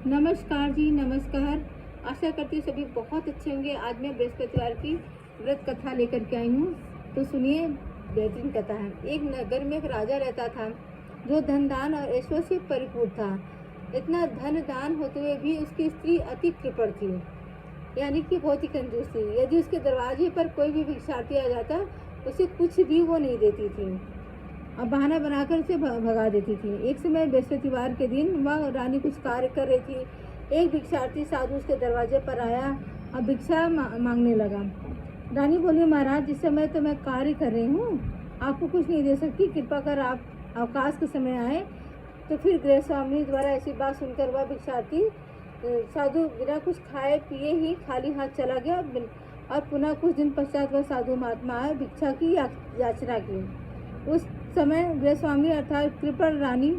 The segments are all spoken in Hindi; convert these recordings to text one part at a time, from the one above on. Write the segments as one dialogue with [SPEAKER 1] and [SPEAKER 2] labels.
[SPEAKER 1] नमस्कार जी, नमस्कार। आशा करती हूँ सभी बहुत अच्छे होंगे। आज मैं बृहस्पतिवार की व्रत कथा लेकर के आई हूँ, तो सुनिए, बेहतरीन कथा है। एक नगर में एक राजा रहता था जो धन दान और ऐश्वर्य से परिपूर्ण था। इतना धन दान होते हुए भी उसकी स्त्री अति कृपण थी, यानी कि बहुत ही कंजूस थी। यदि उसके दरवाजे पर कोई भी भिक्षार्थी आ जाता, उसे कुछ भी वो नहीं देती थी और बहाना बनाकर उसे भगा देती थी। एक समय बृहस्पतिवार के दिन वह रानी कुछ कार्य कर रही थी। एक भिक्षार्थी साधु उसके दरवाजे पर आया और भिक्षा मांगने लगा। रानी बोली, महाराज, इस समय तो मैं कार्य कर रही हूँ, आपको कुछ नहीं दे सकती। कृपा कर आप अवकाश के समय आए। तो फिर गृह स्वामी द्वारा ऐसी बात सुनकर वह भिक्षार्थी साधु बिना कुछ खाए पिए ही खाली हाथ चला गया और पुनः कुछ दिन पश्चात वह साधु महात्मा आए भिक्षा की याचना की। उस समय गृह स्वामी अर्थात कृपण रानी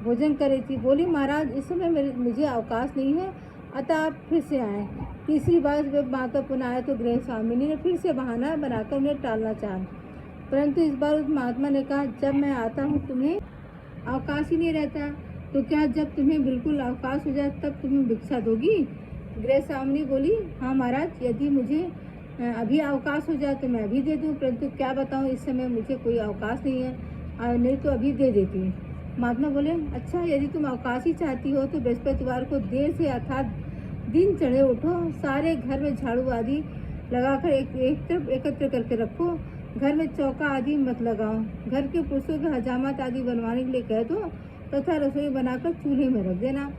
[SPEAKER 1] भोजन कर रही थी। बोली, महाराज, इस समय मुझे अवकाश नहीं है, अतः आप फिर से आए। तीसरी बार जब माता पुनः आए तो गृह स्वामिनी ने फिर से बहाना बनाकर उन्हें टालना चाहा, परंतु इस बार उस महात्मा ने कहा, जब मैं आता हूँ तुम्हें अवकाश ही नहीं रहता, तो क्या जब तुम्हें बिल्कुल अवकाश हो जाए तब तुम्हें भिक्षा दोगी? गृह स्वामिनी बोली, हाँ महाराज, यदि मुझे अभी अवकाश हो जाए तो मैं अभी दे दूँ, परंतु क्या बताऊँ, इस समय मुझे कोई अवकाश नहीं है, नहीं तो अभी दे देती। महात्मा बोले, अच्छा, यदि तुम अवकाश ही चाहती हो तो बृहस्पतिवार को देर से अर्थात दिन चढ़े उठो, सारे घर में झाड़ू आदि लगाकर एक तरफ एकत्र करके रखो, घर में चौका आदि मत लगाओ, घर के पुरुषों के हजामत आदि बनवाने के लिए कह दो तथा रसोई बनाकर चूल्हे में रख देना,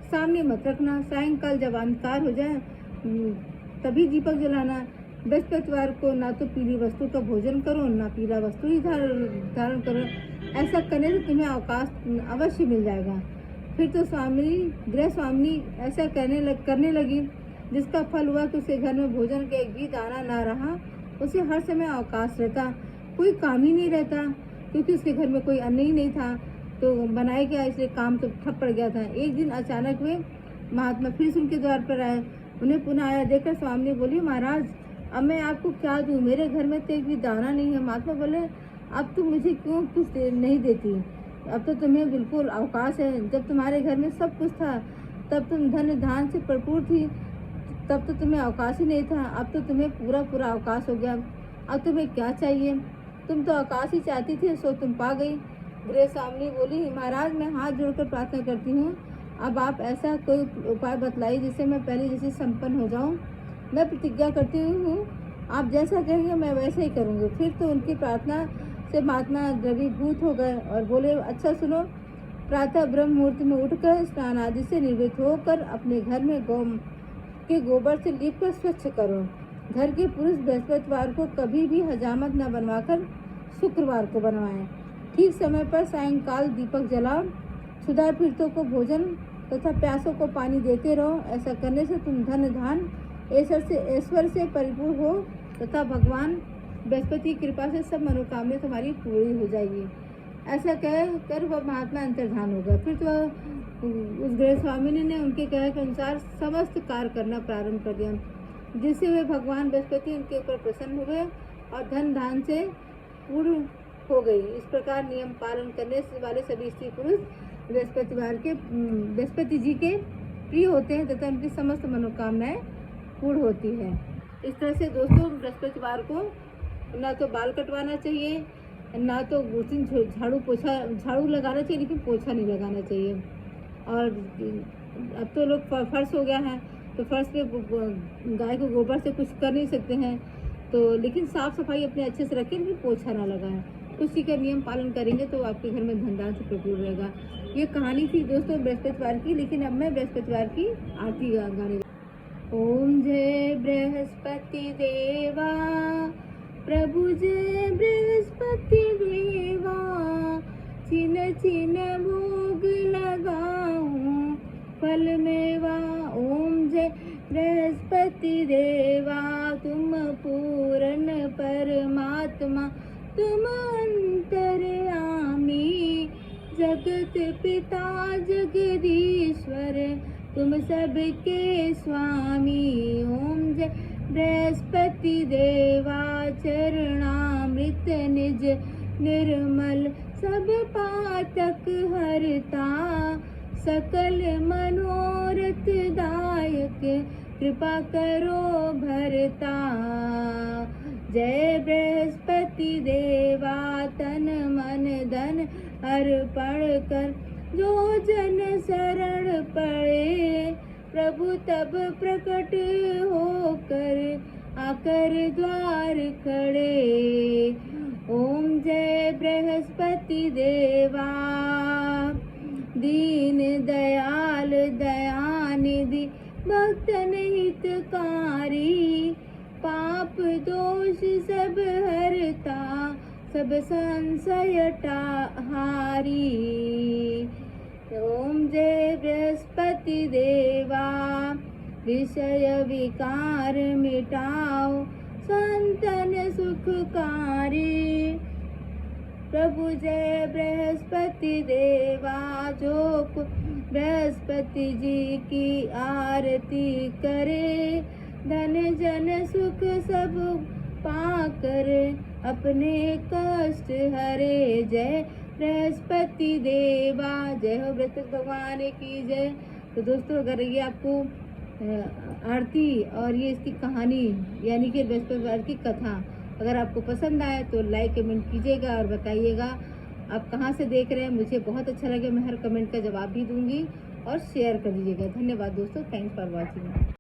[SPEAKER 1] सामने मत रखना। सायंकाल जब अंधकार हो जाए तभी दीपक जलाना। बृहस्पतिवार को ना तो पीली वस्तु का भोजन करो, ना पीला वस्तु ही धारण करो। ऐसा करने से तुम्हें अवकाश अवश्य मिल जाएगा। फिर तो गृह स्वामिनी ऐसा करने लगी, जिसका फल हुआ कि उसके घर में भोजन का एक भी दाना ना रहा। उसे हर समय अवकाश रहता, कोई काम ही नहीं रहता, क्योंकि उसके घर में कोई अन्न ही नहीं था, तो बनाए गया, इसलिए काम तो ठप पड़ गया था। एक दिन अचानक वे महात्मा फिर उनके द्वार पर आए। उन्हें पुनः आया देखकर स्वामिनी बोली, महाराज, अब मैं आपको क्या दूँ, मेरे घर में तो एक भी दाना नहीं है। महात्मा बोले, अब तुम मुझे क्यों कुछ नहीं देती? अब तो तुम्हें बिल्कुल अवकाश है। जब तुम्हारे घर में सब कुछ था तब तुम धन धान से भरपूर थी, तब तो तुम्हें अवकाश ही नहीं था। अब तो तुम्हें पूरा अवकाश हो गया, अब तुम्हें क्या चाहिए? तुम तो अवकाश ही चाहती थी, सो तुम पा गई। गृह स्वामिनी बोली, महाराज, मैं हाथ जोड़कर प्रार्थना करती हूँ, अब आप ऐसा कोई उपाय बतलाइए जिससे मैं पहले जैसे संपन्न हो जाऊँ। मैं प्रतिज्ञा करती हूँ, आप जैसा कहेंगे मैं वैसे ही करूँगी। फिर तो उनकी प्रार्थना से महात्मा द्रवीभूत हो गए और बोले, अच्छा सुनो, प्रातः ब्रह्म मुहूर्त में उठकर स्नान आदि से निवृत्त होकर अपने घर में गोबर से लीपकर स्वच्छ करो। घर के पुरुष बृहस्पतिवार को कभी भी हजामत न बनवाकर शुक्रवार को बनवाएं। ठीक समय पर सायंकाल दीपक जलाओ, क्षुधा पीड़ितों को भोजन तथा प्यासों को पानी देते रहो। ऐसा करने से तुम धन धान ऐश्वर्य से परिपूर्ण हो तथा भगवान बृहस्पति की कृपा से सब मनोकामना तुम्हारी पूरी हो जाएगी। ऐसा कह कर वह महात्मा अंतर्धान हो गया। फिर तो उस गृह स्वामिनी ने उनके कहे के अनुसार समस्त कार्य करना प्रारंभ कर दिया, जिससे वे भगवान बृहस्पति उनके ऊपर प्रसन्न हुए और धन धान से पूर्ण हो गई। इस प्रकार नियम पालन करने वाले सभी स्त्री पुरुष बृहस्पति जी के प्रिय होते हैं तथा उनकी समस्त मनोकामनाएं पूर्ण होती है। इस तरह से दोस्तों, बृहस्पतिवार को ना तो बाल कटवाना चाहिए, ना तो झाड़ू लगाना चाहिए, लेकिन पोछा नहीं लगाना चाहिए। और अब तो लोग फर्श हो गया है, तो फर्श पे गाय को गोबर से कुछ कर नहीं सकते हैं, तो लेकिन साफ सफाई अपने अच्छे से रखें, लेकिन पोछा ना लगाएं। उसी का नियम पालन करेंगे तो आपके घर में धनदान से भरपूर रहेगा। ये कहानी थी दोस्तों बृहस्पतिवार की, लेकिन अब मैं बृहस्पतिवार की आरती गाने। ओम जय बृहस्पति देवा, प्रभु जय बृहस्पति देवा, चिन चिन भोग लगाऊं फल मेवा। ओम जय बृहस्पति देवा, तुम पूर्ण परमात्मा, तुम अंतर्यामी, जगत पिता जगदीश्वर, तुम सबके स्वामी। ओम जय बृहस्पति देवा, चरणामृत निज निर्मल, सब पातक हरता, सकल मनोरथ कृपा करो भरता। जय बृहस्पति देवा, तन मन धन अर्पण कर। जो जन शरण पड़े, प्रभु तब प्रकट होकर आकर द्वार खड़े। ओम जय बृहस्पति देवा, दीन दयाल दयानिधि भक्तन हितकारी। पाप दोष सब हरता, सब संशय हारी। ओम जय बृहस्पति देवा, विषय विकार मिटाओ, संतन सुखकारी। प्रभु जय बृहस्पति देवा, जो बृहस्पति जी की आरती करे। धन जन सुख सब पाकर अपने कष्ट हरे। जय बृहस्पति देवा, जय हो बृहस्पति भगवान की जय। तो दोस्तों, अगर ये आपको आरती और ये इसकी कहानी यानी कि बृहस्पतिवार की कथा अगर आपको पसंद आए तो लाइक कमेंट कीजिएगा और बताइएगा आप कहाँ से देख रहे हैं। मुझे बहुत अच्छा लगे, मैं हर कमेंट का जवाब भी दूंगी और शेयर कर दीजिएगा। धन्यवाद दोस्तों, थैंक्स फॉर वॉचिंग।